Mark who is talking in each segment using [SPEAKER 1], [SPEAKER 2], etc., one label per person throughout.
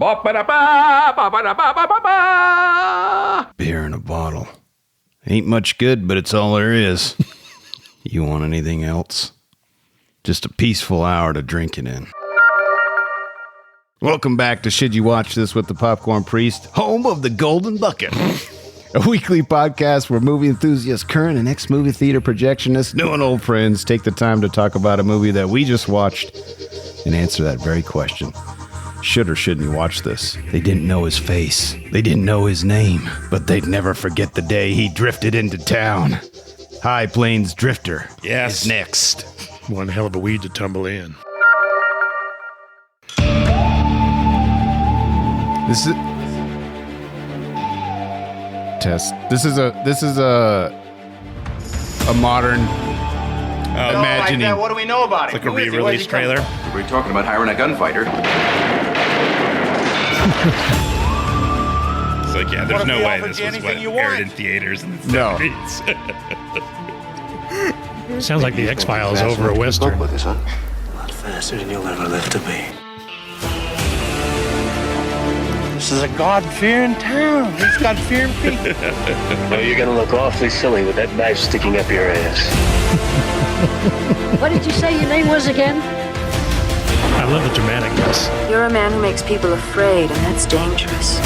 [SPEAKER 1] Beer in a bottle. Ain't much good, but it's all there is. You want anything else? Just a peaceful hour to drink it in. Welcome back to Should You Watch This with the Popcorn Priest, home of the Golden Bucket. A weekly podcast where movie enthusiasts, current and ex-movie theater projectionists, new and old friends take the time to talk about a movie that we just watched and answer that very question. Should or shouldn't you watch this? They didn't know his face. They didn't know his name. But they'd never forget the day he drifted into town. High Plains Drifter is next.
[SPEAKER 2] One hell of a weed to tumble in.
[SPEAKER 1] This is test. This is a modern imagining.
[SPEAKER 3] What do we know about it?
[SPEAKER 4] It's like a re-release trailer.
[SPEAKER 3] We're talking about hiring a gunfighter.
[SPEAKER 4] It's like, yeah, there's no way this was what aired in theaters in the 70s.
[SPEAKER 2] Sounds like the X-Files over a Western.
[SPEAKER 5] With this, huh? A lot faster than you'll ever live to be.
[SPEAKER 6] This is a God-fearing town. He's God-fearing people.
[SPEAKER 5] Oh, you're gonna look awfully silly with that knife sticking up your ass.
[SPEAKER 7] What did you say your name was again?
[SPEAKER 2] I love the dramaticness.
[SPEAKER 8] You're a man who makes people afraid, and that's dangerous.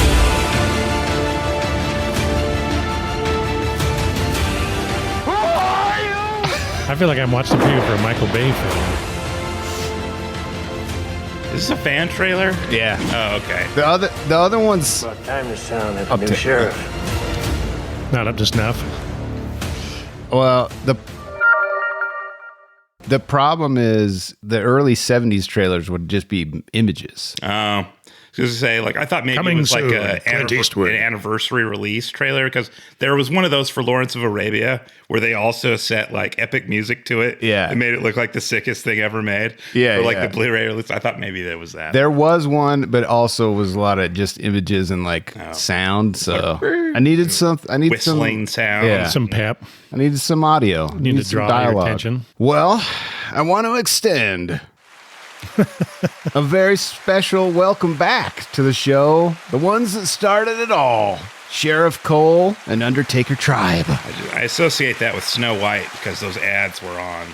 [SPEAKER 2] I feel like I'm watching a preview for a Michael Bay film.
[SPEAKER 4] Is this a fan trailer?
[SPEAKER 1] Yeah.
[SPEAKER 4] Oh, okay.
[SPEAKER 1] The other one's
[SPEAKER 5] About time this town had a
[SPEAKER 1] Up
[SPEAKER 5] new
[SPEAKER 1] to-
[SPEAKER 5] sheriff.
[SPEAKER 2] Not up to snuff.
[SPEAKER 1] well the problem is the early 70s trailers would just be images.
[SPEAKER 4] Oh. I was going to say, like, I thought maybe
[SPEAKER 2] Coming
[SPEAKER 4] it was like
[SPEAKER 2] soon,
[SPEAKER 4] an
[SPEAKER 2] Clint Eastwood.
[SPEAKER 4] anniversary release trailer, because there was one of those for Lawrence of Arabia where they also set like epic music to it.
[SPEAKER 1] Yeah.
[SPEAKER 4] It made it look like the sickest thing ever made.
[SPEAKER 1] Yeah,
[SPEAKER 4] Or like
[SPEAKER 1] yeah.
[SPEAKER 4] the Blu-ray release. I thought maybe that was that.
[SPEAKER 1] There was one, but also was a lot of just images and like sound. So I needed some. I need
[SPEAKER 4] Whistling
[SPEAKER 1] some
[SPEAKER 4] sound.
[SPEAKER 1] Yeah.
[SPEAKER 2] Some pep.
[SPEAKER 1] I needed some audio. I
[SPEAKER 2] Need to
[SPEAKER 1] some
[SPEAKER 2] draw
[SPEAKER 1] dialogue.
[SPEAKER 2] your attention.
[SPEAKER 1] Well, I want to extend a very special welcome back to the show. The ones that started it all. Sheriff Cole and Undertaker Tribe.
[SPEAKER 4] I associate that with Snow White because those ads were on.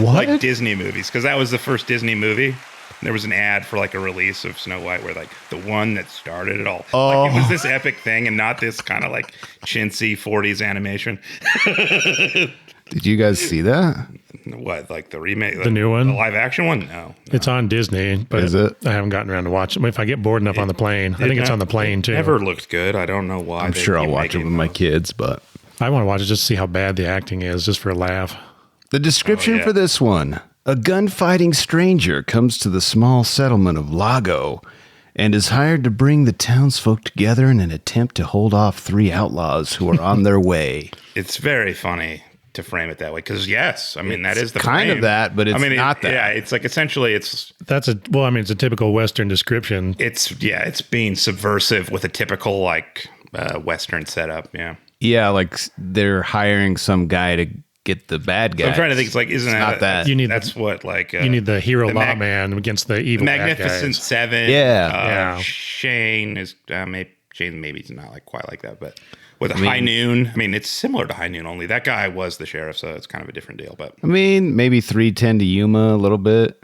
[SPEAKER 1] What?
[SPEAKER 4] Like Disney movies, because that was the first Disney movie. There was an ad for like a release of Snow White where like the one that started it all.
[SPEAKER 1] Oh.
[SPEAKER 4] Like it was this epic thing and not this kind of like chintzy 40s animation.
[SPEAKER 1] Did you guys see that?
[SPEAKER 4] What, like the remake?
[SPEAKER 2] The new one?
[SPEAKER 4] The live action one? No.
[SPEAKER 2] It's on Disney, but
[SPEAKER 1] Is it?
[SPEAKER 2] I haven't gotten around to watch it. If I get bored enough on the plane, I think it's on the plane too.
[SPEAKER 4] Never looked good. I don't know why.
[SPEAKER 1] I'm
[SPEAKER 4] they
[SPEAKER 1] sure I'll
[SPEAKER 4] keep
[SPEAKER 1] watch it
[SPEAKER 4] making
[SPEAKER 1] with my
[SPEAKER 4] those.
[SPEAKER 1] kids, but
[SPEAKER 2] I want to watch it just to see how bad the acting is, just for a laugh.
[SPEAKER 1] the description
[SPEAKER 4] Oh, yeah.
[SPEAKER 1] for this one: a gunfighting stranger comes to the small settlement of Lago and is hired to bring the townsfolk together in an attempt to hold off 3 outlaws who are on their way.
[SPEAKER 4] It's very funny to frame it that way because yes, I mean that is the
[SPEAKER 1] kind
[SPEAKER 4] frame.
[SPEAKER 1] of that, but it's not that.
[SPEAKER 4] Yeah, it's like essentially it's
[SPEAKER 2] That's it's a typical Western description.
[SPEAKER 4] it's being subversive with a typical like Western setup. Yeah.
[SPEAKER 1] Yeah, like they're hiring some guy to get the bad guy.
[SPEAKER 4] So I'm trying to think. It's like, isn't
[SPEAKER 1] It's
[SPEAKER 4] that
[SPEAKER 1] not that.
[SPEAKER 2] You need
[SPEAKER 4] that's what like
[SPEAKER 2] you need the hero
[SPEAKER 4] the
[SPEAKER 2] lawman against the evil bad
[SPEAKER 4] Magnificent
[SPEAKER 2] guys.
[SPEAKER 4] Seven.
[SPEAKER 1] Yeah.
[SPEAKER 2] Yeah.
[SPEAKER 4] Shane is maybe he's not like quite like that, but with High Noon, I mean it's similar to High Noon. Only that guy was the sheriff, so it's kind of a different deal. But
[SPEAKER 1] I mean, maybe 310 to Yuma, a little bit.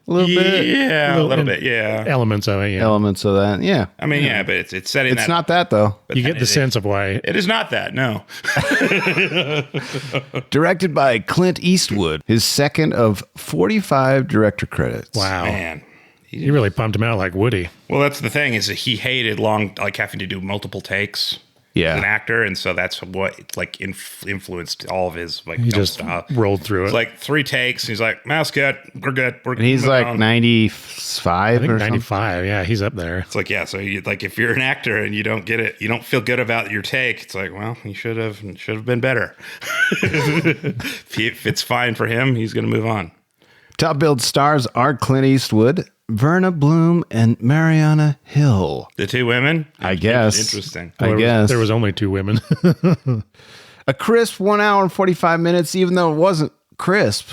[SPEAKER 1] A little bit.
[SPEAKER 4] yeah, a little bit, yeah.
[SPEAKER 2] Elements of it, yeah.
[SPEAKER 1] Elements of that. Yeah.
[SPEAKER 4] I mean, yeah, but it's setting
[SPEAKER 1] It's
[SPEAKER 4] that.
[SPEAKER 1] not that, though.
[SPEAKER 4] but
[SPEAKER 2] You get the sense of why.
[SPEAKER 4] It is not that. No.
[SPEAKER 1] Directed by Clint Eastwood, his second of 45 director credits.
[SPEAKER 2] Wow.
[SPEAKER 4] Man.
[SPEAKER 2] You really pumped him out like Woody.
[SPEAKER 4] Well, that's the thing is that he hated like having to do multiple takes.
[SPEAKER 1] Yeah.
[SPEAKER 4] As an actor, and so that's what like influenced all of his like
[SPEAKER 2] He
[SPEAKER 4] film
[SPEAKER 2] just
[SPEAKER 4] style.
[SPEAKER 2] rolled through
[SPEAKER 4] It's
[SPEAKER 2] it.
[SPEAKER 4] like 3 takes. And he's like, "Mouse good, we're good."
[SPEAKER 1] And he's
[SPEAKER 4] moving
[SPEAKER 1] like
[SPEAKER 4] on."
[SPEAKER 1] 95
[SPEAKER 2] I think
[SPEAKER 1] or
[SPEAKER 2] 95. Yeah, he's up there.
[SPEAKER 4] It's like, yeah. So you like if you're an actor and you don't get it, you don't feel good about your take. It's like, well, you should have been better. If it's fine for him, he's going to move on.
[SPEAKER 1] Top billed stars are Clint Eastwood, Verna Bloom, and Mariana Hill.
[SPEAKER 4] The 2 women,
[SPEAKER 1] I guess.
[SPEAKER 4] Interesting.
[SPEAKER 1] I guess.
[SPEAKER 2] There was only 2 women.
[SPEAKER 1] A crisp 1 hour and 45 minutes, even though it wasn't crisp.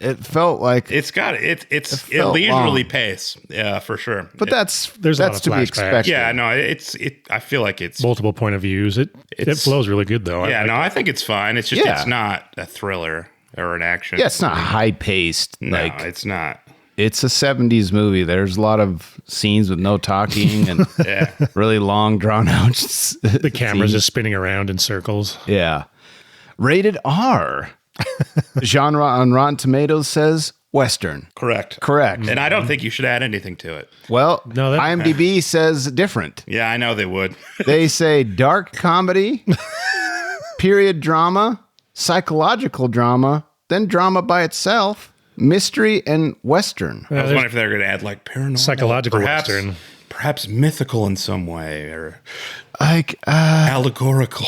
[SPEAKER 1] It felt like
[SPEAKER 4] It's got it
[SPEAKER 1] felt
[SPEAKER 4] leisurely
[SPEAKER 1] long.
[SPEAKER 4] pace, yeah, for sure.
[SPEAKER 1] but that's
[SPEAKER 2] There's a lot
[SPEAKER 1] that's
[SPEAKER 2] of
[SPEAKER 1] to be
[SPEAKER 2] flashbacks.
[SPEAKER 1] expected.
[SPEAKER 4] Yeah, no, I feel like it's
[SPEAKER 2] Multiple point of views. It flows really good though.
[SPEAKER 4] yeah, I think it's fine. It's just
[SPEAKER 1] Yeah.
[SPEAKER 4] it's not a thriller or an action.
[SPEAKER 1] Yeah, it's not high paced.
[SPEAKER 4] No,
[SPEAKER 1] Like
[SPEAKER 4] it's not.
[SPEAKER 1] it's a 70s movie. There's a lot of scenes with no talking and
[SPEAKER 4] Yeah.
[SPEAKER 1] really long, drawn out.
[SPEAKER 2] The camera's just spinning around in circles.
[SPEAKER 1] Yeah. Rated R. Genre on Rotten Tomatoes says Western.
[SPEAKER 4] Correct.
[SPEAKER 1] Correct.
[SPEAKER 4] And I don't think you should add anything to it.
[SPEAKER 1] Well,
[SPEAKER 2] No, that-
[SPEAKER 1] IMDb says different.
[SPEAKER 4] Yeah, I know they would.
[SPEAKER 1] They say dark comedy, period drama, psychological drama, then drama by itself, mystery, and Western.
[SPEAKER 4] I was wondering if they were going to add like paranormal,
[SPEAKER 2] Psychological
[SPEAKER 4] perhaps,
[SPEAKER 2] Western.
[SPEAKER 4] perhaps mythical in some way, or
[SPEAKER 1] Like,
[SPEAKER 4] allegorical.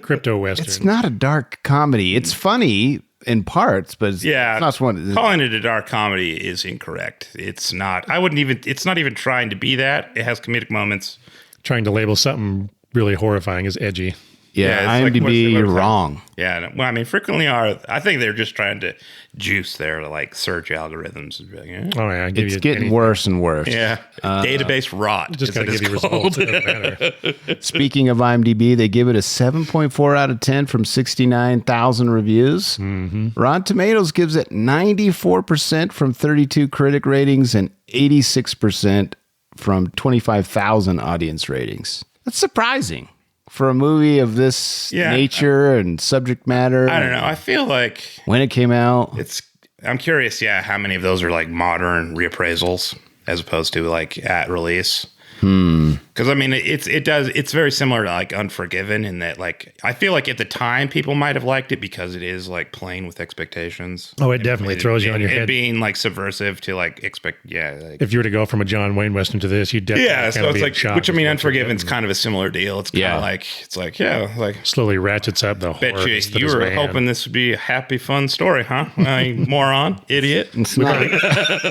[SPEAKER 2] Crypto Western.
[SPEAKER 1] it's not a dark comedy. It's funny in parts, but it's,
[SPEAKER 4] Yeah,
[SPEAKER 1] it's not one.
[SPEAKER 4] calling it a dark comedy is incorrect. It's not. I wouldn't even. It's not even trying to be that. It has comedic moments.
[SPEAKER 2] Trying to label something really horrifying as edgy.
[SPEAKER 1] Yeah,
[SPEAKER 4] Yeah, it's like,
[SPEAKER 1] IMDb,
[SPEAKER 4] what's
[SPEAKER 1] you're
[SPEAKER 4] the-
[SPEAKER 1] wrong.
[SPEAKER 4] Yeah, no, well, I mean, frequently are. I think they're just trying to juice their like search algorithms. And be like, eh.
[SPEAKER 2] Oh yeah, I give
[SPEAKER 1] It's
[SPEAKER 2] you
[SPEAKER 1] getting
[SPEAKER 2] anything.
[SPEAKER 1] worse and worse.
[SPEAKER 4] Yeah, database rot.
[SPEAKER 2] Just
[SPEAKER 4] is
[SPEAKER 2] gotta
[SPEAKER 4] what
[SPEAKER 2] give you
[SPEAKER 4] it's
[SPEAKER 2] results.
[SPEAKER 4] called.
[SPEAKER 2] It doesn't matter.
[SPEAKER 1] Speaking of IMDb, they give it a 7.4 out of 10 from 69,000 reviews. Rotten Tomatoes gives it 94% from 32 critic ratings and 86% from 25,000 audience ratings. That's surprising for a movie of this
[SPEAKER 4] Yeah.
[SPEAKER 1] nature and subject matter.
[SPEAKER 4] I don't know. I feel like
[SPEAKER 1] When it came out,
[SPEAKER 4] it's. I'm curious. Yeah, how many of those are like modern reappraisals as opposed to like at release? Because I mean, it's very similar to like Unforgiven in that like I feel like at the time people might have liked it because it is like playing with expectations.
[SPEAKER 2] Oh, it definitely throws you on your
[SPEAKER 4] and
[SPEAKER 2] head.
[SPEAKER 4] being like subversive to like expect. Yeah, like,
[SPEAKER 2] If you were to go from a John Wayne Western to this, you'd definitely
[SPEAKER 4] yeah. So it's like,
[SPEAKER 2] shocked.
[SPEAKER 4] which I mean, Unforgiven's kind of a similar deal. It's kind of
[SPEAKER 1] Yeah.
[SPEAKER 4] like it's like yeah, like
[SPEAKER 2] slowly ratchets up the
[SPEAKER 4] bet
[SPEAKER 2] horror.
[SPEAKER 4] you were hoping this would be a happy, fun story, huh? You moron, idiot.
[SPEAKER 1] it's not.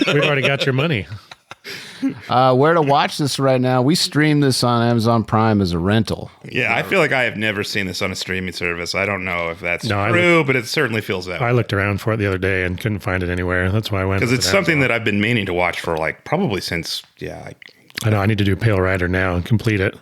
[SPEAKER 2] We've already got your money.
[SPEAKER 1] Where to watch this right now? We stream this on Amazon Prime as a rental.
[SPEAKER 4] Yeah, I feel like I have never seen this on a streaming service. I don't know if that's
[SPEAKER 2] No, I
[SPEAKER 4] true, but it certainly feels that
[SPEAKER 2] I
[SPEAKER 4] way.
[SPEAKER 2] looked around for it the other day and couldn't find it anywhere. That's why I went.
[SPEAKER 4] Because
[SPEAKER 2] with
[SPEAKER 4] it's
[SPEAKER 2] it
[SPEAKER 4] something
[SPEAKER 2] Amazon.
[SPEAKER 4] that I've been meaning to watch for like probably since, yeah. Like,
[SPEAKER 2] I know. I need to do Pale Rider now and complete it.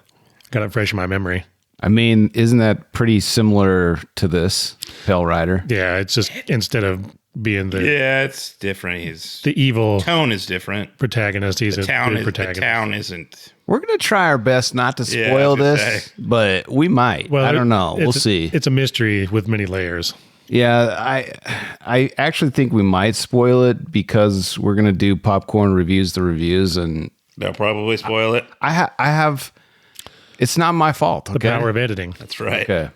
[SPEAKER 2] Got it fresh in my memory.
[SPEAKER 1] I mean, isn't that pretty similar to this, Pale Rider?
[SPEAKER 2] Yeah, it's just instead of being the
[SPEAKER 4] yeah, it's different.
[SPEAKER 2] the evil
[SPEAKER 4] Tone is different.
[SPEAKER 2] protagonist, he's
[SPEAKER 4] The
[SPEAKER 2] a
[SPEAKER 4] town,
[SPEAKER 2] good
[SPEAKER 4] the
[SPEAKER 2] protagonist.
[SPEAKER 4] town isn't.
[SPEAKER 1] We're going to try our best not to
[SPEAKER 4] Yeah,
[SPEAKER 1] spoil
[SPEAKER 4] I was gonna
[SPEAKER 1] this,
[SPEAKER 4] say.
[SPEAKER 1] but we might. I don't know. We'll see.
[SPEAKER 2] It's a mystery with many layers.
[SPEAKER 1] Yeah, I actually think we might spoil it because we're going to do Popcorn Reviews the Reviews, and
[SPEAKER 4] They'll probably spoil it.
[SPEAKER 1] I have, it's not my fault,
[SPEAKER 2] The
[SPEAKER 1] okay?
[SPEAKER 2] power of editing.
[SPEAKER 4] That's right.
[SPEAKER 1] Okay.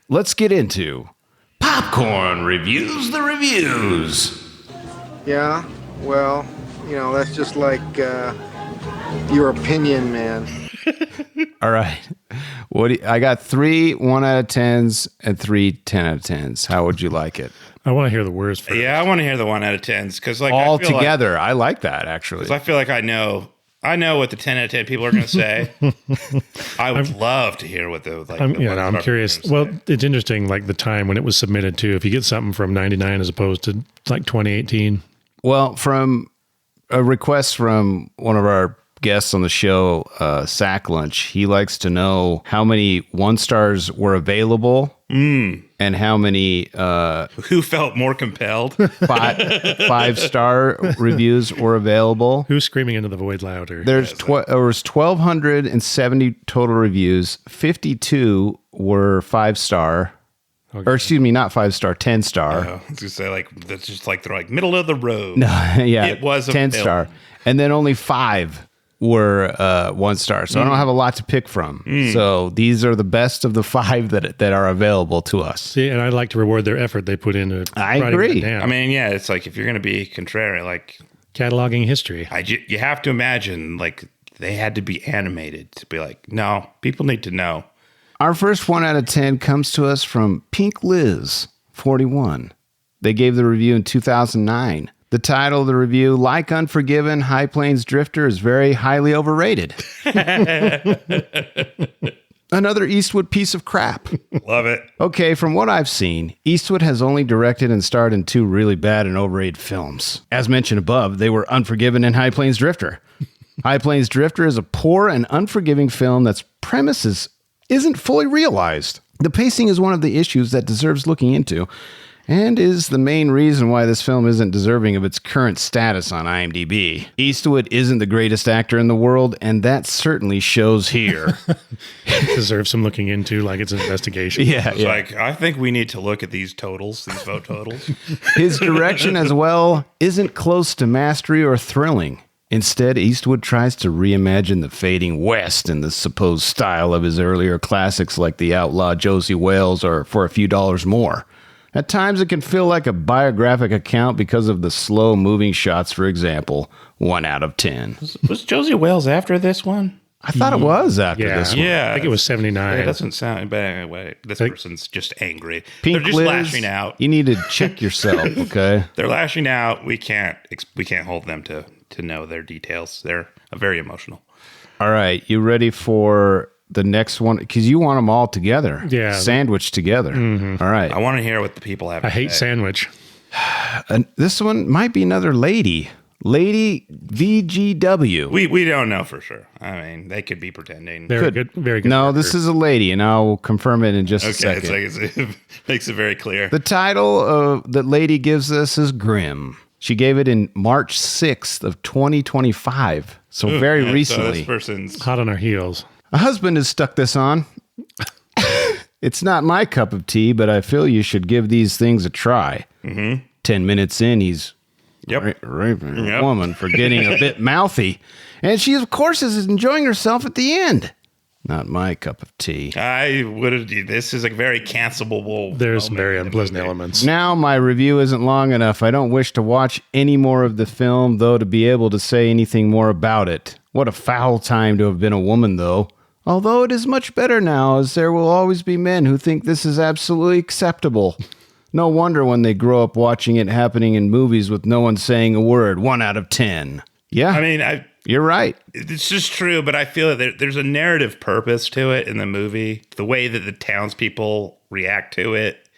[SPEAKER 1] Let's get into Popcorn Reviews the Reviews.
[SPEAKER 9] Yeah, well, you know, that's just like your opinion, man.
[SPEAKER 1] All right. I got 3 1 out of 10s and 3 10 out of 10s. How would you like it?
[SPEAKER 2] I want to hear the words first.
[SPEAKER 4] Yeah, I want to hear the 1 out of 10s because like
[SPEAKER 1] All
[SPEAKER 4] I feel
[SPEAKER 1] together. I like that, actually.
[SPEAKER 4] Like, I feel like I know what the 10 out of 10 people are going to say. I would love to hear what the like.
[SPEAKER 2] I'm,
[SPEAKER 4] the
[SPEAKER 2] you
[SPEAKER 4] ones
[SPEAKER 2] know, I'm
[SPEAKER 4] are
[SPEAKER 2] curious.
[SPEAKER 4] gonna
[SPEAKER 2] Well,
[SPEAKER 4] say.
[SPEAKER 2] it's interesting, like the time when it was submitted to. If you get something from '99 as opposed to like 2018,
[SPEAKER 1] Well, from a request from one of our guests on the show, Sack Lunch, he likes to know how many 1-stars were available and how many
[SPEAKER 4] Who felt more compelled?
[SPEAKER 1] 5-star reviews were available.
[SPEAKER 2] who's screaming into the void louder?
[SPEAKER 1] There was 1,270 total reviews. 52 were 5-star.
[SPEAKER 2] Okay.
[SPEAKER 1] Or excuse me, not 5-star, 10-star.
[SPEAKER 4] I was going to say like that's just like they're like middle of the road.
[SPEAKER 1] Yeah,
[SPEAKER 4] It was a
[SPEAKER 1] 10-star. And then only 5 were 1-star. So I don't have a lot to pick from. So these are the best of the 5 that are available to us.
[SPEAKER 2] See, and I'd like to reward their effort they put into.
[SPEAKER 1] I
[SPEAKER 2] writing
[SPEAKER 1] agree.
[SPEAKER 2] that down.
[SPEAKER 4] I mean, yeah, it's like if you're going to be contrary, like
[SPEAKER 2] cataloging history.
[SPEAKER 4] you have to imagine like they had to be animated to be like, no, people need to know.
[SPEAKER 1] Our first 1 out of 10 comes to us from Pink Liz, 41. They gave the review in 2009. The title of the review, Like Unforgiven, High Plains Drifter is very highly overrated. Another Eastwood piece of crap.
[SPEAKER 4] Love it.
[SPEAKER 1] Okay, from what I've seen, Eastwood has only directed and starred in 2 really bad and overrated films. As mentioned above, they were Unforgiven and High Plains Drifter. High Plains Drifter is a poor and unforgiving film that's premise isn't fully realized. The pacing is one of the issues that deserves looking into, and is the main reason why this film isn't deserving of its current status on IMDb. Eastwood isn't the greatest actor in the world, and that certainly shows here.
[SPEAKER 2] Deserves some looking into, like it's an investigation.
[SPEAKER 4] It's like, I think we need to look at these totals, these vote totals.
[SPEAKER 1] His direction as well isn't close to mastery or thrilling. Instead, Eastwood tries to reimagine the fading West in the supposed style of his earlier classics like The Outlaw Josie Wales or For a Few Dollars More. At times, it can feel like a biographic account because of the slow-moving shots, for example. 1 out of 10.
[SPEAKER 4] Was Josie Wales after this one?
[SPEAKER 1] I thought it was after this one.
[SPEAKER 4] Yeah.
[SPEAKER 2] I think it was 79.
[SPEAKER 4] It doesn't sound bad. Anyway, this person's just angry.
[SPEAKER 1] Pink
[SPEAKER 4] They're just
[SPEAKER 1] Liz,
[SPEAKER 4] lashing out.
[SPEAKER 1] You need to check yourself, okay?
[SPEAKER 4] They're lashing out. We can't hold them to know their details. They're very emotional.
[SPEAKER 1] All right, you ready for the next one? Because you want them all together.
[SPEAKER 2] Yeah.
[SPEAKER 1] Sandwiched together.
[SPEAKER 2] Mm-hmm.
[SPEAKER 1] All right.
[SPEAKER 4] I want to hear what the people have to
[SPEAKER 2] I hate
[SPEAKER 4] say.
[SPEAKER 2] sandwich.
[SPEAKER 1] And this one might be another lady. Lady VGW.
[SPEAKER 4] We don't know for sure. I mean, they could be pretending.
[SPEAKER 2] Very good. Very good.
[SPEAKER 1] No,
[SPEAKER 2] marker.
[SPEAKER 1] this is a lady, and I'll confirm it in just a
[SPEAKER 4] Okay,
[SPEAKER 1] second.
[SPEAKER 4] it makes it very clear.
[SPEAKER 1] The title that lady gives us is Grimm. She gave it in March 6th of 2025, so very
[SPEAKER 4] So
[SPEAKER 1] recently.
[SPEAKER 4] this person's
[SPEAKER 2] hot on our heels.
[SPEAKER 1] A husband has stuck this on. It's not my cup of tea, but I feel you should give these things a try. 10 minutes in, he's raping a woman for getting a bit mouthy. And she, of course, is enjoying herself at the end. Not my cup of tea.
[SPEAKER 4] I would have. This is a very cancelable.
[SPEAKER 2] There's some
[SPEAKER 4] moment
[SPEAKER 2] very
[SPEAKER 4] in the
[SPEAKER 2] unpleasant
[SPEAKER 4] movie.
[SPEAKER 2] elements.
[SPEAKER 1] Now my review isn't long enough. I don't wish to watch any more of the film, though, to be able to say anything more about it. What a foul time to have been a woman, though. Although it is much better now, as there will always be men who think this is absolutely acceptable. No wonder when they grow up watching it happening in movies with no one saying a word. 1 out of 10. Yeah,
[SPEAKER 4] I mean,
[SPEAKER 1] you're right.
[SPEAKER 4] it's just true, but I feel that there's a narrative purpose to it in the movie. The way that the townspeople react to it.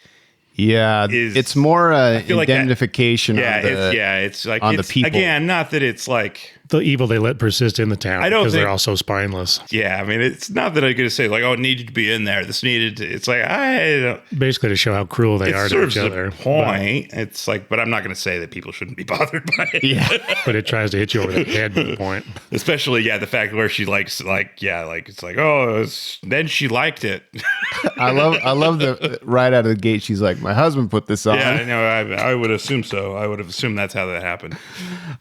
[SPEAKER 1] Yeah, it's more
[SPEAKER 4] feel like that-
[SPEAKER 1] indemnification.
[SPEAKER 4] It's like
[SPEAKER 1] on the
[SPEAKER 4] it's,
[SPEAKER 1] people.
[SPEAKER 4] Again, not that it's like.
[SPEAKER 2] The evil they let persist in the town
[SPEAKER 4] I don't
[SPEAKER 2] because
[SPEAKER 4] think-
[SPEAKER 2] they're all so spineless.
[SPEAKER 4] Yeah, I mean, it's not that I'm going to say like, oh, it needed to be in there. This needed to. It's like I don't.
[SPEAKER 2] Basically to show how cruel they
[SPEAKER 4] It
[SPEAKER 2] are to
[SPEAKER 4] serves
[SPEAKER 2] each
[SPEAKER 4] a
[SPEAKER 2] other.
[SPEAKER 4] point. It's like, but I'm not going to say that people shouldn't be bothered by it.
[SPEAKER 1] Yeah.
[SPEAKER 2] But it tries to hit you over the head with the point.
[SPEAKER 4] Especially, the fact where she likes, it's like, oh, then she liked it.
[SPEAKER 1] I love the right out of the gate. She's like, my husband put this on.
[SPEAKER 4] Yeah, I know. I would assume so. I would have assumed that's how that happened.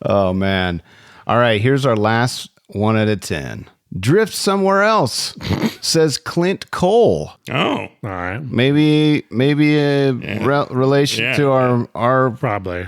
[SPEAKER 1] Oh man. All right, here's our last 1 out of 10. Drift somewhere else, says Clint Cole.
[SPEAKER 4] Oh,
[SPEAKER 2] All right.
[SPEAKER 1] Maybe a relation to our
[SPEAKER 2] Probably.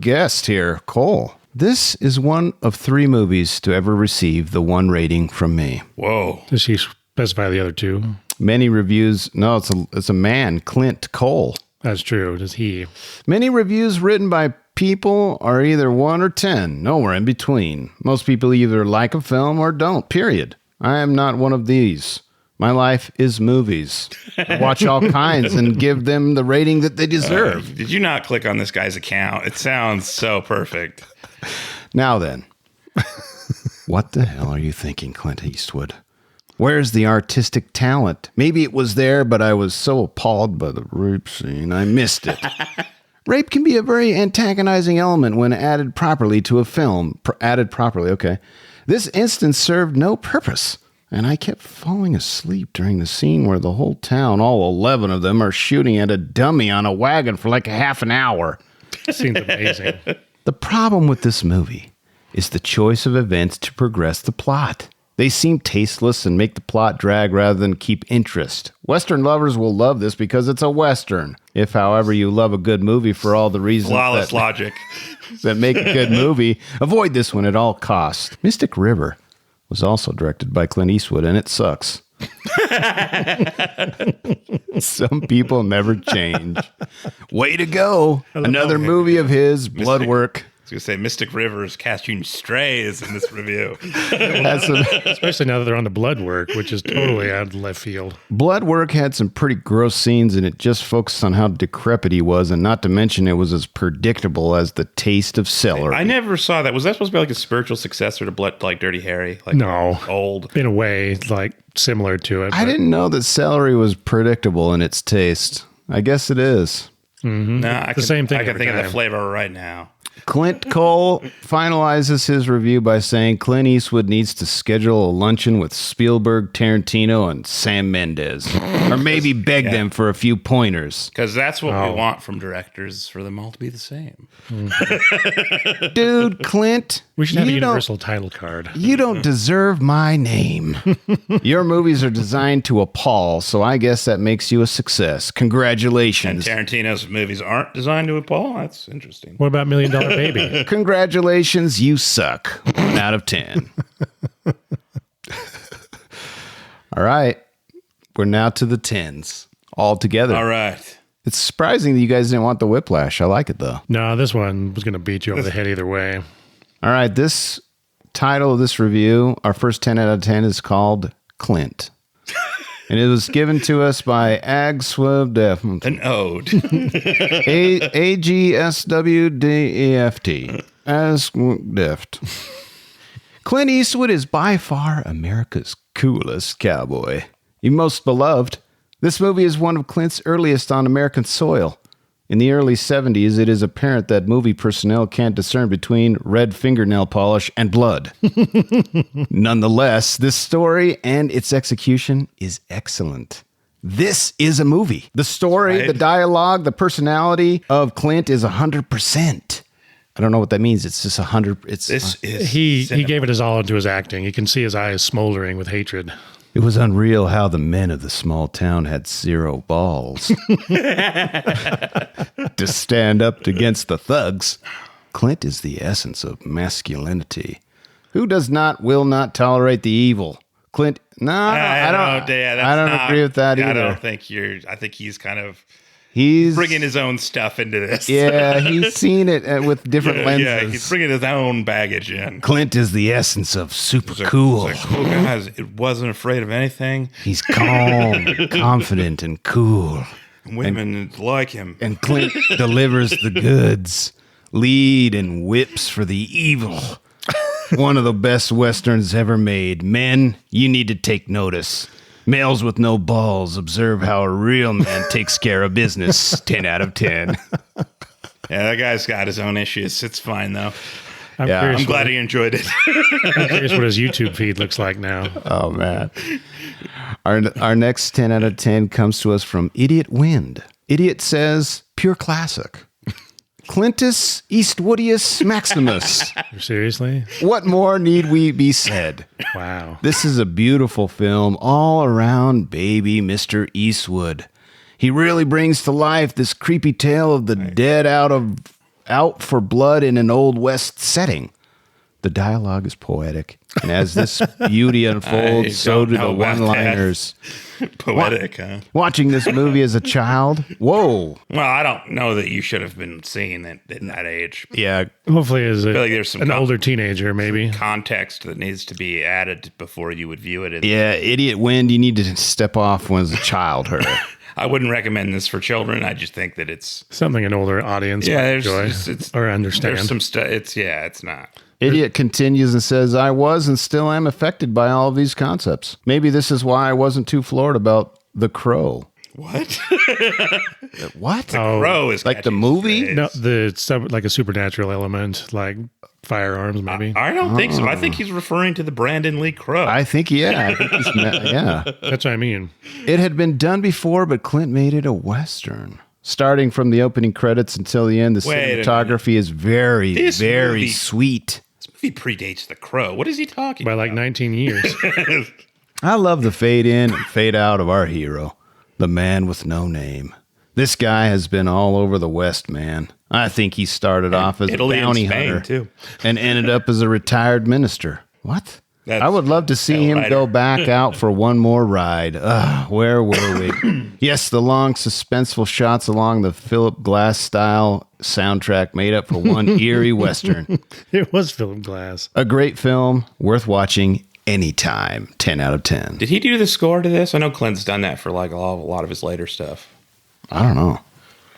[SPEAKER 1] guest here, Cole. This is one of 3 movies to ever receive the 1 rating from me.
[SPEAKER 4] whoa.
[SPEAKER 2] Does she specify the other two?
[SPEAKER 1] Many reviews. No, it's a man, Clint Cole.
[SPEAKER 2] That's true. Does he?
[SPEAKER 1] Many reviews written by people are either 1 or 10, nowhere in between. Most people either like a film or don't, period. I am not one of these. My life is movies. I watch all kinds and give them the rating that they deserve.
[SPEAKER 4] Did you not click on this guy's account? It sounds so perfect.
[SPEAKER 1] Now then, what the hell are you thinking, Clint Eastwood? Where's the artistic talent? Maybe it was there, but I was so appalled by the rape scene, I missed it. Rape can be a very antagonizing element when added properly to a film. Okay. This instance served no purpose, and I kept falling asleep during the scene where the whole town, all 11 of them, are shooting at a dummy on a wagon for like a half an hour.
[SPEAKER 2] Seems amazing.
[SPEAKER 1] The problem with this movie is the choice of events to progress the plot. They seem tasteless and make the plot drag rather than keep interest. Western lovers will love this because it's a Western. If, however, you love a good movie for all the reasons
[SPEAKER 4] Flawless logic.
[SPEAKER 1] that make a good movie, avoid this one at all costs. Mystic River was also directed by Clint Eastwood, and it sucks. Some people never change. Way to go. Another movie of his, blood work.
[SPEAKER 4] going to say Mystic River is catching strays in this review.
[SPEAKER 2] Especially now that they're on the blood work, which is totally out of left field.
[SPEAKER 1] Blood work had some pretty gross scenes, and it just focused on how decrepit he was, and not to mention it was as predictable as the taste of celery.
[SPEAKER 4] I never saw that. Was that supposed to be like a spiritual successor to Blood, like Dirty Harry? Like
[SPEAKER 2] No.
[SPEAKER 4] old.
[SPEAKER 2] In a way, like similar to it.
[SPEAKER 1] I didn't know that celery was predictable in its taste. I guess it is.
[SPEAKER 4] No, I can,
[SPEAKER 2] same thing
[SPEAKER 4] I can
[SPEAKER 2] every
[SPEAKER 4] think of the
[SPEAKER 2] time.
[SPEAKER 4] flavor right now.
[SPEAKER 1] Clint Cole finalizes his review by saying Clint Eastwood needs to schedule a luncheon with Spielberg, Tarantino, and Sam Mendes. Or maybe beg them for a few pointers.
[SPEAKER 4] Because that's what we want from directors, for them all to be the same.
[SPEAKER 1] Dude, Clint,
[SPEAKER 2] We should have a
[SPEAKER 1] you don't-
[SPEAKER 2] universal title card.
[SPEAKER 1] You don't deserve my name. Your movies are designed to appall, so I guess that makes you a success.
[SPEAKER 4] And
[SPEAKER 1] Congratulations.
[SPEAKER 4] Tarantino's movies aren't designed to appall? That's interesting.
[SPEAKER 2] What about $1 Million Baby?
[SPEAKER 1] Congratulations, you suck. 1 out of 10. All right. We're now to the 10s all together.
[SPEAKER 4] All right.
[SPEAKER 1] It's surprising that you guys didn't want the whiplash. I like it, though.
[SPEAKER 2] No, this one was going to beat you over the head either way.
[SPEAKER 1] All right. This title of this review, our first 10 out of 10, is called Clint. And it was given to us by Agswdeft.
[SPEAKER 4] An ode.
[SPEAKER 1] AGSWDEFT. Agswdeft. Clint Eastwood is by far America's coolest cowboy. He most beloved. This movie is one of Clint's earliest on American soil. In the early 70s, it is apparent that movie personnel can't discern between red fingernail polish and blood. Nonetheless, this story and its execution is excellent. This is a movie. The story,
[SPEAKER 4] Right.
[SPEAKER 1] the dialogue, the personality of Clint is 100%. I don't know what that means. It's just 100. It's
[SPEAKER 4] This is
[SPEAKER 2] He
[SPEAKER 4] cinema.
[SPEAKER 2] gave it his all into his acting. You can see his eyes smoldering with hatred.
[SPEAKER 1] It was unreal how the men of the small town had 0 balls to stand up against the thugs. Clint is the essence of masculinity. Who does not, will not tolerate the evil? Clint, no, I don't agree with that either.
[SPEAKER 4] I think he's kind of
[SPEAKER 1] He's
[SPEAKER 4] bringing his own stuff into this.
[SPEAKER 1] Yeah, he's seen it with different lenses.
[SPEAKER 4] Yeah, he's bringing his own baggage in.
[SPEAKER 1] Clint is the essence of super cool.
[SPEAKER 4] He's like, cool guys. It wasn't afraid of anything.
[SPEAKER 1] He's calm, confident, and cool.
[SPEAKER 4] Women like him.
[SPEAKER 1] And Clint delivers the goods, lead and whips for the evil. One of the best westerns ever made. Men, you need to take notice. Males with no balls, observe how a real man takes care of business. 10 out of 10.
[SPEAKER 4] Yeah, that guy's got his own issues. It's fine, though.
[SPEAKER 2] I'm
[SPEAKER 4] glad he enjoyed it.
[SPEAKER 2] I'm curious what his YouTube feed looks like now.
[SPEAKER 1] Oh, man. Our next 10 out of 10 comes to us from Idiot Wind. Idiot says, pure classic. Clintus Eastwoodius Maximus.
[SPEAKER 2] Seriously?
[SPEAKER 1] What more need we be said?
[SPEAKER 2] Wow.
[SPEAKER 1] This is a beautiful film all around baby Mr. Eastwood. He really brings to life this creepy tale of the dead out for blood in an Old West setting. The dialogue is poetic, and as this beauty unfolds, so do the one-liners.
[SPEAKER 4] Poetic, huh?
[SPEAKER 1] Watching this movie as a child, whoa.
[SPEAKER 4] Well, I don't know that you should have been seeing it at that age.
[SPEAKER 1] Yeah.
[SPEAKER 2] Hopefully as
[SPEAKER 4] feel like there's some
[SPEAKER 2] an older teenager, maybe.
[SPEAKER 4] Context that needs to be added before you would view it.
[SPEAKER 1] Yeah, Idiot Wind, you need to step off when as a child, her.
[SPEAKER 4] I wouldn't recommend this for children. I just think that it's
[SPEAKER 2] Something an older audience might enjoy or understand.
[SPEAKER 4] There's some stuff. It's not.
[SPEAKER 1] Idiot continues and says, I was and still am affected by all of these concepts. Maybe this is why I wasn't too floored about The Crow.
[SPEAKER 4] What?
[SPEAKER 1] What?
[SPEAKER 4] Crow is
[SPEAKER 1] like the movie?
[SPEAKER 4] strays.
[SPEAKER 2] No, like a supernatural element, like firearms, maybe.
[SPEAKER 4] I don't think so. I think he's referring to the Brandon Lee Crow.
[SPEAKER 1] I think, yeah. Yeah.
[SPEAKER 2] That's what I mean.
[SPEAKER 1] It had been done before, but Clint made it a Western. Starting from the opening credits until the end, the cinematography is very, very sweet.
[SPEAKER 4] This movie predates The Crow. What is he talking
[SPEAKER 2] By
[SPEAKER 4] about?
[SPEAKER 2] like 19 years.
[SPEAKER 1] I love the fade in and fade out of our hero, the man with no name. This guy has been all over the West, man. I think he started off as
[SPEAKER 4] Italy
[SPEAKER 1] a bounty
[SPEAKER 4] and Spain,
[SPEAKER 1] hunter
[SPEAKER 4] too.
[SPEAKER 1] and ended up as a retired minister. What?
[SPEAKER 4] That's,
[SPEAKER 1] I would love to see him go back out for one more ride. Where were we? Yes, the long, suspenseful shots along the Philip Glass style soundtrack made up for one eerie Western.
[SPEAKER 2] It was Philip Glass.
[SPEAKER 1] A great film, worth watching anytime. 10 out of 10.
[SPEAKER 4] Did he do the score to this? I know Clint's done that for like a lot of his later stuff.
[SPEAKER 1] I don't know.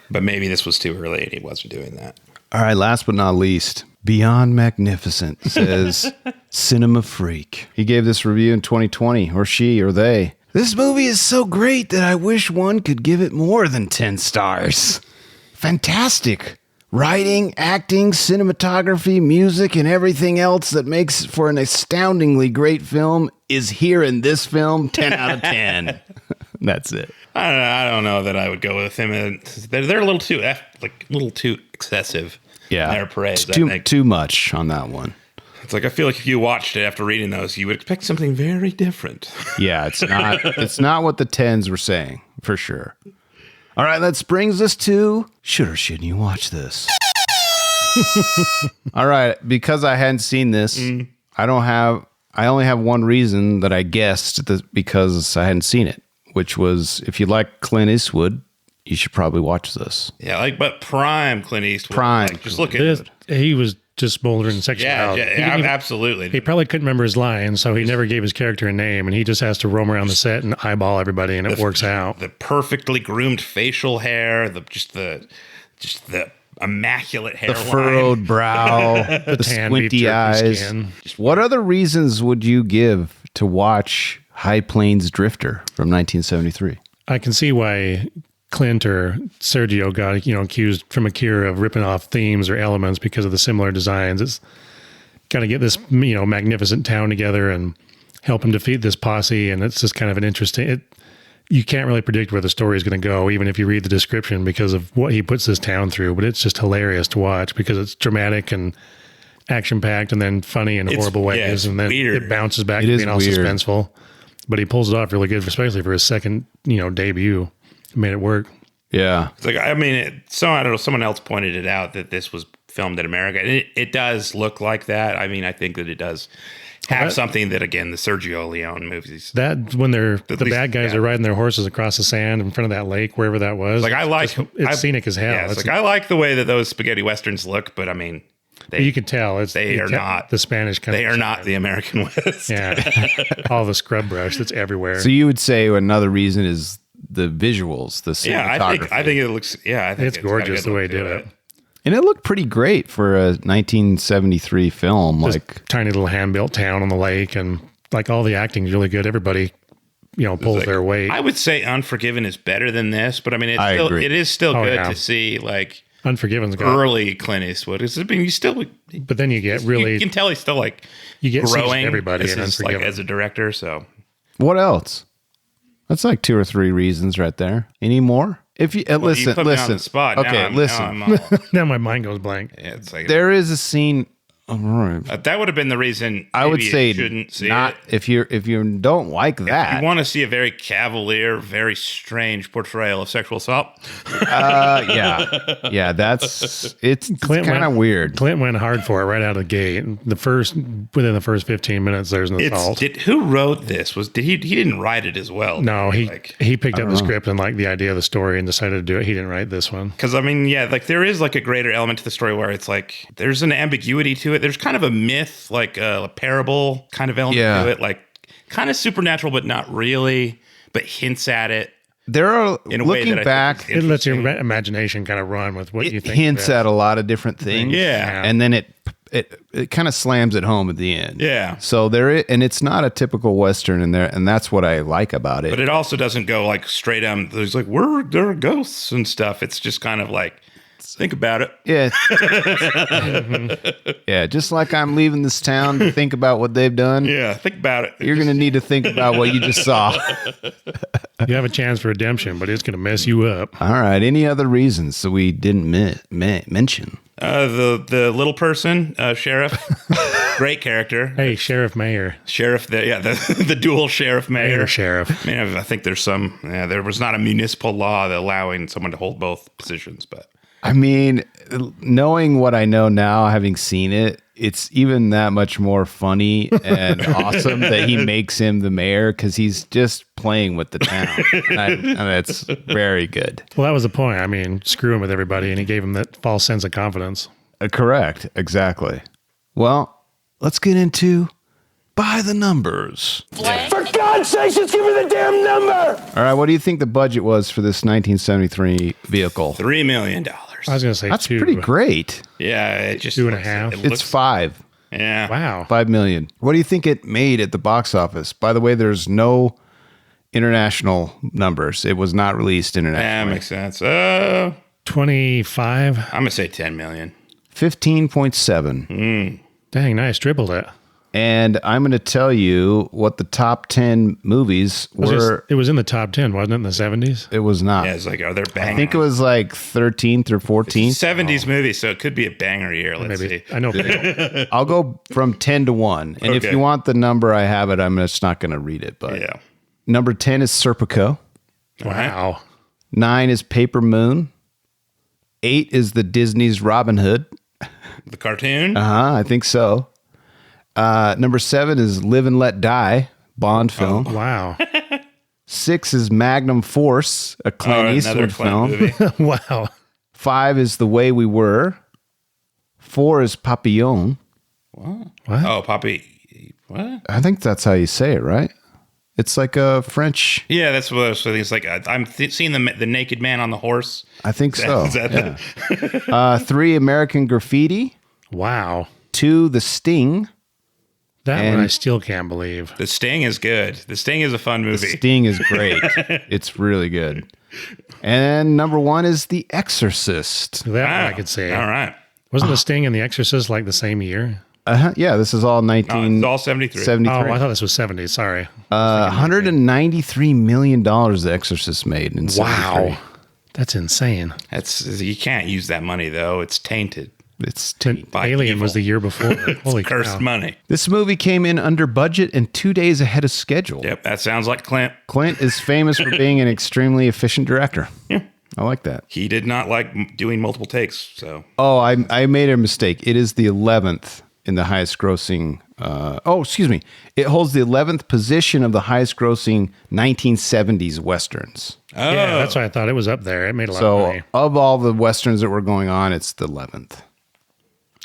[SPEAKER 4] But maybe this was too early and he wasn't doing that.
[SPEAKER 1] All right, last but not least, Beyond Magnificent, says Cinema Freak. He gave this review in 2020, or she, or they. This movie is so great that I wish one could give it more than 10 stars. Fantastic. Writing, acting, cinematography, music, and everything else that makes for an astoundingly great film is here in this film. 10 out of 10. That's it.
[SPEAKER 4] I don't know that I would go with him. They're a little too excessive.
[SPEAKER 1] Yeah,
[SPEAKER 4] in their praise.
[SPEAKER 1] Too much on that one.
[SPEAKER 4] It's like I feel like if you watched it after reading those, you would expect something very different.
[SPEAKER 1] Yeah, it's not. It's not what the 10s were saying for sure. All right, that brings us to should or shouldn't you watch this? All right, because I hadn't seen this, I only have one reason that I guessed because I hadn't seen it, which was if you like Clint Eastwood, you should probably watch this.
[SPEAKER 4] Yeah, but prime Clint Eastwood.
[SPEAKER 1] Prime.
[SPEAKER 4] Just look at it.
[SPEAKER 2] He was just smoldering sexuality.
[SPEAKER 4] Yeah, absolutely.
[SPEAKER 2] He probably couldn't remember his lines, so he never gave his character a name, and he just has to roam around the set and eyeball everybody, and it works out.
[SPEAKER 4] The perfectly groomed facial hair, the immaculate hairline,
[SPEAKER 1] the furrowed brow, the squinty eyes. What other reasons would you give to watch High Plains Drifter from 1973?
[SPEAKER 2] I can see why Clint or Sergio got accused from Akira of ripping off themes or elements because of the similar designs. It's got to get this magnificent town together and help him defeat this posse, and it's just kind of an interesting. You can't really predict where the story is going to go, even if you read the description, because of what he puts this town through. But it's just hilarious to watch because it's dramatic and action-packed, and then funny in horrible ways, and then it bounces back to being all suspenseful. But he pulls it off really good, especially for his second debut. It made it work.
[SPEAKER 1] Yeah.
[SPEAKER 4] It's like, I mean, I don't know, someone else pointed it out that this was filmed in America. And it does look like that. I mean, I think that it does have something that, again, the Sergio Leone movies.
[SPEAKER 2] That when the bad guys are riding their horses across the sand in front of that lake, wherever that was.
[SPEAKER 4] Like,
[SPEAKER 2] it's scenic as hell.
[SPEAKER 4] Yeah, I like the way that those spaghetti westerns look, but I mean,
[SPEAKER 2] you can tell
[SPEAKER 4] they are not
[SPEAKER 2] the Spanish kind.
[SPEAKER 4] They are not the American West.
[SPEAKER 2] Yeah, all the scrub brush that's everywhere.
[SPEAKER 1] So you would say another reason is the visuals, the cinematography.
[SPEAKER 4] I think it looks. Yeah, I think
[SPEAKER 2] it's gorgeous the way he did it.
[SPEAKER 1] And it looked pretty great for a 1973 film.
[SPEAKER 2] This
[SPEAKER 1] like
[SPEAKER 2] tiny little hand-built town on the lake, and like all the acting is really good. Everybody, pulls their weight.
[SPEAKER 4] I would say Unforgiven is better than this, but I mean, it is still good to see like
[SPEAKER 2] Unforgiven's got
[SPEAKER 4] early Clint Eastwood. I mean,
[SPEAKER 2] but then you get really,
[SPEAKER 4] you can tell he's still like growing.
[SPEAKER 2] Everybody
[SPEAKER 4] as a director. So
[SPEAKER 1] what else? That's like 2 or 3 reasons right there. Any more? If you listen,
[SPEAKER 4] you put me on the spot.
[SPEAKER 1] Okay, listen.
[SPEAKER 2] Now my mind goes blank.
[SPEAKER 4] Yeah, it's like
[SPEAKER 1] there is a scene.
[SPEAKER 4] That would have been the reason.
[SPEAKER 1] I would say
[SPEAKER 4] shouldn't see
[SPEAKER 1] not
[SPEAKER 4] it.
[SPEAKER 1] If you don't like that.
[SPEAKER 4] If you want to see a very cavalier, very strange portrayal of sexual assault.
[SPEAKER 1] Yeah, it's kind of weird.
[SPEAKER 2] Clint went hard for it right out of the gate. Within the first 15 minutes, there's an assault.
[SPEAKER 4] Who wrote this? He didn't write it as well?
[SPEAKER 2] No, he picked up the script and liked the idea of the story and decided to do it. He didn't write this one
[SPEAKER 4] because I mean, there is like a greater element to the story where it's like there's an ambiguity to it. There's kind of a myth, like a parable kind of element to it, like kind of supernatural, but not really, but hints at it.
[SPEAKER 1] There are, in a looking way back,
[SPEAKER 2] it lets your imagination kind of run with what you think.
[SPEAKER 1] It hints at a lot of different things.
[SPEAKER 4] Yeah.
[SPEAKER 1] And then it kind of slams it home at the end.
[SPEAKER 4] Yeah.
[SPEAKER 1] So and it's not a typical Western in there, and that's what I like about it.
[SPEAKER 4] But it also doesn't go like straight on. There's like, there are ghosts and stuff. It's just kind of like, think about it.
[SPEAKER 1] Yeah. Yeah, just like I'm leaving this town to think about what they've done.
[SPEAKER 4] Yeah, think about it.
[SPEAKER 1] You're going to need to think about what you just saw.
[SPEAKER 2] You have a chance for redemption, but it's going to mess you up.
[SPEAKER 1] All right. Any other reasons that we didn't mention?
[SPEAKER 4] The little person, Sheriff. Great character.
[SPEAKER 2] Hey, Sheriff Mayor.
[SPEAKER 4] Sheriff, the dual Sheriff Mayor.
[SPEAKER 2] Sheriff.
[SPEAKER 4] I mean, I think there's there was not a municipal law that allowing someone to hold both positions, but
[SPEAKER 1] I mean, knowing what I know now, having seen it, it's even that much more funny and awesome that he makes him the mayor because he's just playing with the town. And it's very good.
[SPEAKER 2] Well, that was the point. I mean, screwing with everybody, and he gave him that false sense of confidence.
[SPEAKER 1] Correct. Exactly. Well, let's get into by the numbers.
[SPEAKER 6] For God's sakes, just give me the damn number!
[SPEAKER 1] All right. What do you think the budget was for this 1973 vehicle?
[SPEAKER 4] $3 million.
[SPEAKER 2] I was going to say
[SPEAKER 1] That's
[SPEAKER 2] two.
[SPEAKER 1] pretty great.
[SPEAKER 4] Yeah, it just
[SPEAKER 2] 2.5.
[SPEAKER 4] It
[SPEAKER 1] It's
[SPEAKER 4] looks,
[SPEAKER 1] 5.
[SPEAKER 4] yeah.
[SPEAKER 2] Wow.
[SPEAKER 1] 5 million. What do you think it made at the box office? By the way, there's no international numbers. It was not released
[SPEAKER 4] Yeah,
[SPEAKER 1] internationally.
[SPEAKER 4] makes sense.
[SPEAKER 2] 25.
[SPEAKER 4] I'm gonna say 10 million.
[SPEAKER 1] 15.7.
[SPEAKER 2] Dang, nice. Tripled it.
[SPEAKER 1] And I'm going to tell you what the top 10 movies were.
[SPEAKER 2] It was in the top 10, wasn't it, in the 70s?
[SPEAKER 1] It was not.
[SPEAKER 4] Yeah, it's like, are there
[SPEAKER 1] I
[SPEAKER 4] bangers?
[SPEAKER 1] think it was like 13th or 14th.
[SPEAKER 4] 70s movie, so it could be a banger year. Let's
[SPEAKER 2] Maybe.
[SPEAKER 4] see.
[SPEAKER 2] I know.
[SPEAKER 1] I'll go from 10 to 1. And if
[SPEAKER 4] Okay.
[SPEAKER 1] you want the number, I have it. I'm just not going to read it. But
[SPEAKER 4] Yeah.
[SPEAKER 1] number 10 is Serpico.
[SPEAKER 2] Wow.
[SPEAKER 1] 9 is Paper Moon. 8 is the Disney's Robin Hood.
[SPEAKER 4] The cartoon.
[SPEAKER 1] I think so. Number 7 is Live and Let Die, Bond film.
[SPEAKER 2] Wow.
[SPEAKER 1] 6 is Magnum Force, a Clint
[SPEAKER 4] another
[SPEAKER 1] Eastwood
[SPEAKER 4] Clint
[SPEAKER 1] film.
[SPEAKER 4] movie.
[SPEAKER 2] Wow.
[SPEAKER 1] 5 is The Way We Were. 4 is Papillon.
[SPEAKER 2] What?
[SPEAKER 4] Oh, Poppy. What?
[SPEAKER 1] I think that's how you say it, right? It's like a French.
[SPEAKER 4] Yeah, that's what I was thinking. It's like I'm seeing the naked man on the horse.
[SPEAKER 1] I think so.
[SPEAKER 4] Is that
[SPEAKER 1] Yeah. 3, American Graffiti.
[SPEAKER 2] Wow.
[SPEAKER 1] 2, The Sting.
[SPEAKER 2] That
[SPEAKER 1] And-
[SPEAKER 2] one I still can't believe.
[SPEAKER 4] The Sting is good. The Sting is a fun movie.
[SPEAKER 1] Sting is great. It's really good. And number 1 is The Exorcist.
[SPEAKER 2] That one I
[SPEAKER 4] Wow.
[SPEAKER 2] could say.
[SPEAKER 4] All right.
[SPEAKER 2] Wasn't The Sting and The Exorcist like the same year?
[SPEAKER 1] Yeah, this is all
[SPEAKER 4] No, it's
[SPEAKER 1] 1973.
[SPEAKER 4] all 73.
[SPEAKER 2] Oh, I thought this was 70. Sorry.
[SPEAKER 1] $193 million The Exorcist made in 73.
[SPEAKER 2] That's insane.
[SPEAKER 4] You can't use that money though. It's tainted.
[SPEAKER 1] It's
[SPEAKER 4] By
[SPEAKER 2] Alien
[SPEAKER 4] evil.
[SPEAKER 2] was the year before. Holy
[SPEAKER 4] Cursed
[SPEAKER 2] cow.
[SPEAKER 4] money.
[SPEAKER 1] This movie came in under budget and 2 days ahead of schedule.
[SPEAKER 4] Yep, that sounds like Clint.
[SPEAKER 1] Clint is famous for being an extremely efficient director. Yeah. I like that.
[SPEAKER 4] He did not like doing multiple takes. So
[SPEAKER 1] Oh, I made a mistake. It is the 11th in the highest grossing. Excuse me. It holds the 11th position of the highest grossing 1970s Westerns.
[SPEAKER 2] Yeah, that's why I thought it was up there. It made a lot of
[SPEAKER 1] So
[SPEAKER 2] money.
[SPEAKER 1] of all the Westerns that were going on, it's the 11th.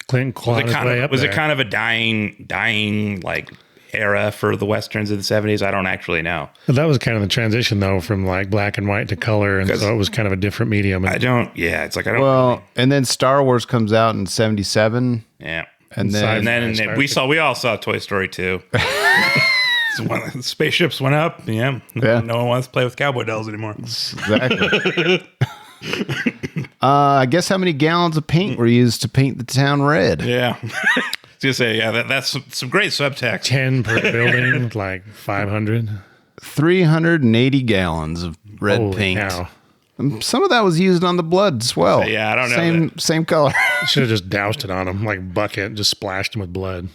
[SPEAKER 2] Clinton clawed his way up
[SPEAKER 4] was
[SPEAKER 2] there.
[SPEAKER 4] it kind of a dying like era for the westerns of the 70s? I don't actually know.
[SPEAKER 2] But that was kind of the transition, though, from like black and white to color. And so it was kind of a different medium.
[SPEAKER 4] I don't. Yeah, it's like I don't.
[SPEAKER 1] Well, and then Star Wars comes out in 77.
[SPEAKER 4] Yeah.
[SPEAKER 1] And then,
[SPEAKER 4] And then we all saw Toy Story 2. The spaceships went up. Yeah.
[SPEAKER 1] Yeah.
[SPEAKER 4] No one wants to play with cowboy dolls anymore.
[SPEAKER 1] Exactly. I guess how many gallons of paint were used to paint the town red?
[SPEAKER 4] Yeah. I was gonna say, yeah, that's some great subtext.
[SPEAKER 2] 10 per building, like 500.
[SPEAKER 1] 380 gallons of red
[SPEAKER 2] Holy
[SPEAKER 1] paint.
[SPEAKER 2] cow.
[SPEAKER 1] Some of that was used on the blood as well.
[SPEAKER 4] Yeah, I don't know
[SPEAKER 1] Same color.
[SPEAKER 2] Should have just doused it on him, like bucket, just splashed him with blood.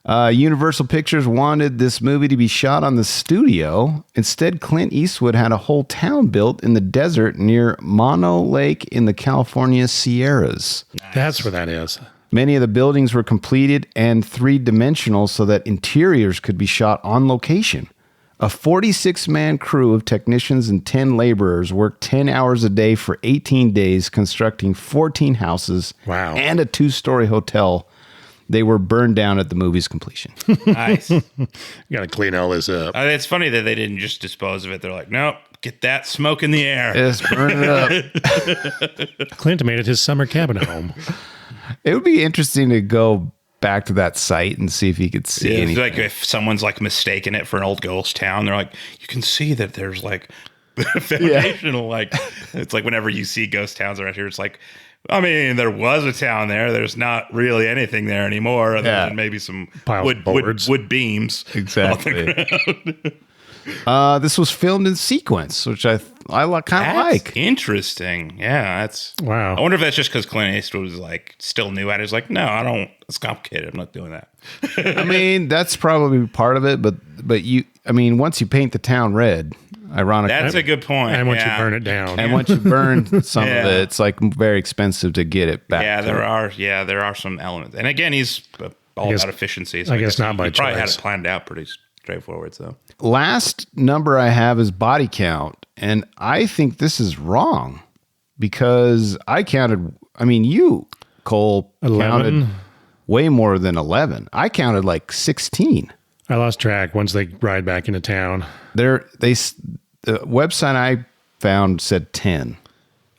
[SPEAKER 1] Universal Pictures wanted this movie to be shot on the studio. Instead, Clint Eastwood had a whole town built in the desert near Mono Lake in the California Sierras.
[SPEAKER 2] That's where that is.
[SPEAKER 1] Many of the buildings were completed and three-dimensional so that interiors could be shot on location. A 46-man crew of technicians and 10 laborers worked 10 hours a day for 18 days, constructing 14 houses and a 2-story hotel. They were burned down at the movie's completion.
[SPEAKER 4] Nice.
[SPEAKER 2] You got to clean all this up.
[SPEAKER 4] It's funny that they didn't just dispose of it. They're like, nope, get that smoke in the air.
[SPEAKER 1] Just burn it up.
[SPEAKER 2] Clint made it his summer cabin home.
[SPEAKER 1] It would be interesting to go back to that site and see if you could see
[SPEAKER 4] Yeah,
[SPEAKER 1] anything.
[SPEAKER 4] like if someone's like mistaken it for an old ghost town, they're like, you can see that there's like foundational, like it's like whenever you see ghost towns around here, it's like, I mean, there was a town there. There's not really anything there anymore, other than maybe some wood beams.
[SPEAKER 1] Exactly. This was filmed in sequence, which I kind of like.
[SPEAKER 4] Interesting. Yeah, that's
[SPEAKER 2] wow.
[SPEAKER 4] I wonder if that's just because Clint Eastwood was like still new at it. He's like, no, I don't. It's complicated. I'm not doing that.
[SPEAKER 1] I mean, that's probably part of it, but once you paint the town red, Ironically.
[SPEAKER 4] That's a good point.
[SPEAKER 2] And once you burn it down.
[SPEAKER 1] And once you burn some of it, it's like very expensive to get it back.
[SPEAKER 4] Yeah, there are some elements. And again, he's all about efficiency. So
[SPEAKER 2] I guess not by
[SPEAKER 4] he probably had
[SPEAKER 2] choice.
[SPEAKER 4] it planned out pretty straightforward. So
[SPEAKER 1] Last number I have is body count. And I think this is wrong because I counted, you, Cole,
[SPEAKER 2] 11?
[SPEAKER 1] counted way more than 11. I counted like 16.
[SPEAKER 2] I lost track once they ride back into town.
[SPEAKER 1] The website I found said 10.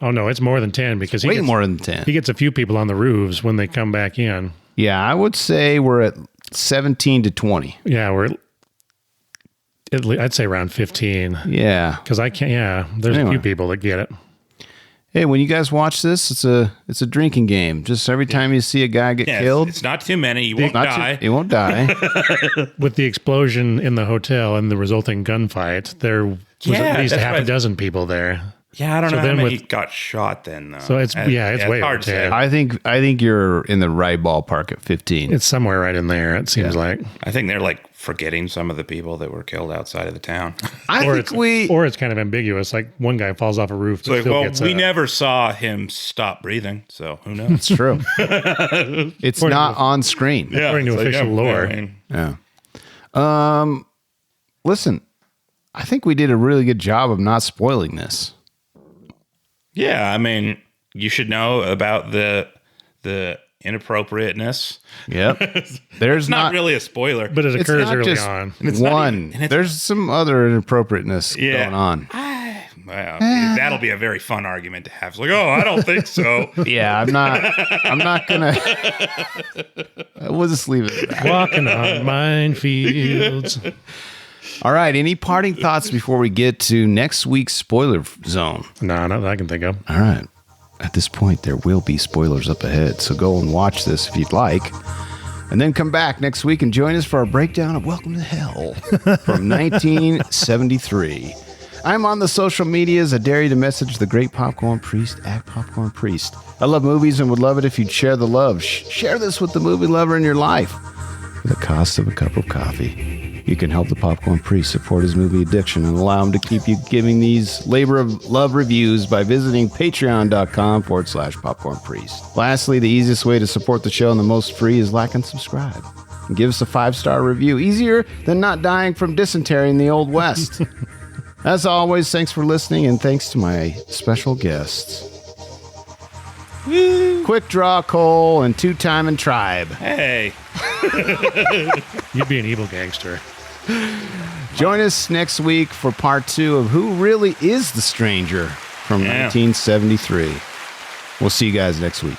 [SPEAKER 2] Oh, no, it's more than 10 because
[SPEAKER 1] Way more than 10.
[SPEAKER 2] He gets a few people on the roofs when they come back in.
[SPEAKER 1] Yeah, I would say we're at 17 to 20.
[SPEAKER 2] Yeah, I'd say around 15.
[SPEAKER 1] Yeah.
[SPEAKER 2] Because there's a few people that get it.
[SPEAKER 1] Hey, when you guys watch this, it's a drinking game. Just every time you see a guy get killed,
[SPEAKER 4] it's not too many. You won't die.
[SPEAKER 1] You won't die.
[SPEAKER 2] With the explosion in the hotel and the resulting gunfight, there was at least half a dozen people there.
[SPEAKER 4] Yeah, I don't know how many got shot then, though.
[SPEAKER 2] So it's way
[SPEAKER 4] hard to say.
[SPEAKER 1] I think you're in the right ballpark at 15.
[SPEAKER 2] It's somewhere right in there, it seems like.
[SPEAKER 4] I think they're like forgetting some of the people that were killed outside of the town.
[SPEAKER 2] Or it's kind of ambiguous. Like one guy falls off a roof.
[SPEAKER 4] It's like, we never saw him stop breathing, so who knows?
[SPEAKER 1] It's true. It's not on screen.
[SPEAKER 4] Yeah,
[SPEAKER 2] according to official lore.
[SPEAKER 1] Yeah. Listen, I think we did a really good job of not spoiling this.
[SPEAKER 4] Yeah, I mean, you should know about the inappropriateness.
[SPEAKER 1] Yep. There's
[SPEAKER 4] not really a spoiler,
[SPEAKER 2] but it occurs early on.
[SPEAKER 1] There's some other inappropriateness going on.
[SPEAKER 4] Well, that'll be a very fun argument to have. It's like, I don't think so.
[SPEAKER 1] Yeah, I'm not gonna. We'll just leave it at that.
[SPEAKER 2] Walking on minefields.
[SPEAKER 1] All right. Any parting thoughts before we get to next week's spoiler zone?
[SPEAKER 2] No, not that I can think of.
[SPEAKER 1] All right. At this point, there will be spoilers up ahead, so go and watch this if you'd like. And then come back next week and join us for our breakdown of Welcome to Hell from 1973. I'm on the social medias. I dare you to message the great Popcorn Priest at Popcorn Priest. I love movies and would love it if you'd share the love. Share this with the movie lover in your life for the cost of a cup of coffee. You can help the Popcorn Priest support his movie addiction and allow him to keep you giving these labor of love reviews by visiting patreon.com/Popcorn Priest. Lastly, the easiest way to support the show and the most free is like and subscribe. And give us a 5-star review. Easier than not dying from dysentery in the Old West. As always, thanks for listening and thanks to my special guests. Woo. Quick Draw Cole and Two Time and Tribe.
[SPEAKER 4] Hey.
[SPEAKER 2] You'd be an evil gangster.
[SPEAKER 1] Join us next week for part 2 of Who Really Is the Stranger from 1973. We'll see you guys next week.